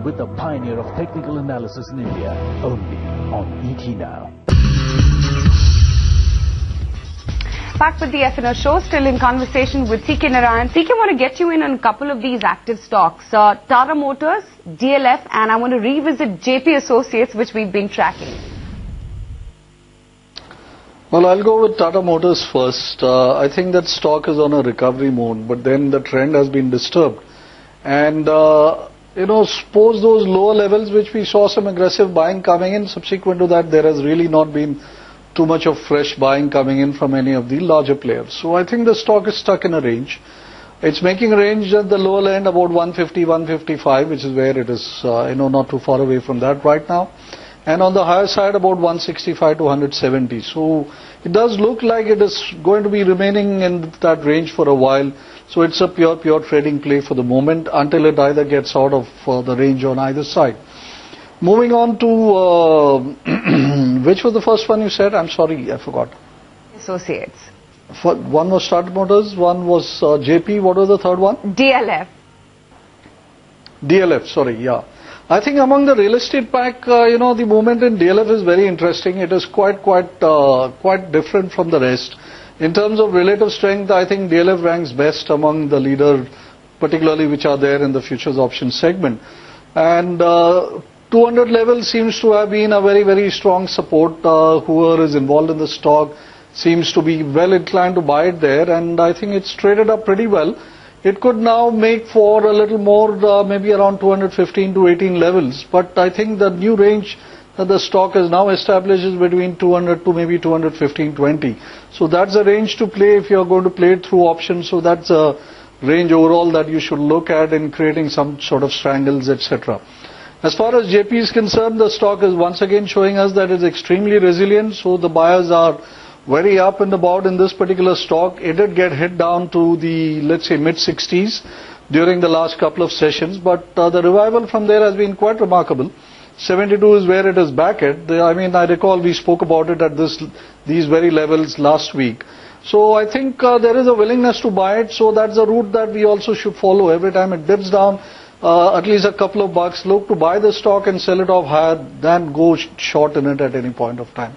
with the pioneer of technical analysis in India, only on ET Now. Back with the F&O show, still in conversation with C.K.NARAYAN. C.K., I want to get you in on a couple of these active stocks. Tata Motors, DLF, and I want to revisit JP Associates, which we've been tracking. Well, I'll go with Tata Motors first. I think that stock is on a recovery mode, but then the trend has been disturbed. And, suppose those lower levels which we saw some aggressive buying coming in, subsequent to that there has really not been too much of fresh buying coming in from any of the larger players. So I think the stock is stuck in a range. It's making a range at the lower end about 150, 155, which is where it is, not too far away from that right now. And on the higher side about 165 to 170. So it does look like it is going to be remaining in that range for a while. So it's a pure trading play for the moment until it either gets out of the range on either side. Moving on to, which was the first one you said? I'm sorry, I forgot. Associates. One was Tata Motors, one was JP. What was the third one? DLF. DLF, sorry, yeah. I think among the real estate pack, the movement in DLF is very interesting. It is quite different from the rest. In terms of relative strength, I think DLF ranks best among the leader, particularly which are there in the futures options segment. And 200 level seems to have been a very strong support. Whoever is involved in the stock seems to be well inclined to buy it there, and I think it's traded up pretty well. It could now make for a little more, maybe around 215 to 18 levels, but I think the new range that the stock has now established is between 200 to maybe 215-20. So that's a range to play if you're going to play it through options. So that's a range overall that you should look at in creating some sort of strangles, etc. As far as JP is concerned, the stock is once again showing us that it's extremely resilient. So the buyers are very up and about in this particular stock. It did get hit down to the, let's say, mid-60s during the last couple of sessions, but the revival from there has been quite remarkable. 72 is where it is back at. I recall we spoke about it at these very levels last week. So I think there is a willingness to buy it, so that's a route that we also should follow. Every time it dips down at least a couple of bucks, look to buy the stock and sell it off higher than go short in it at any point of time.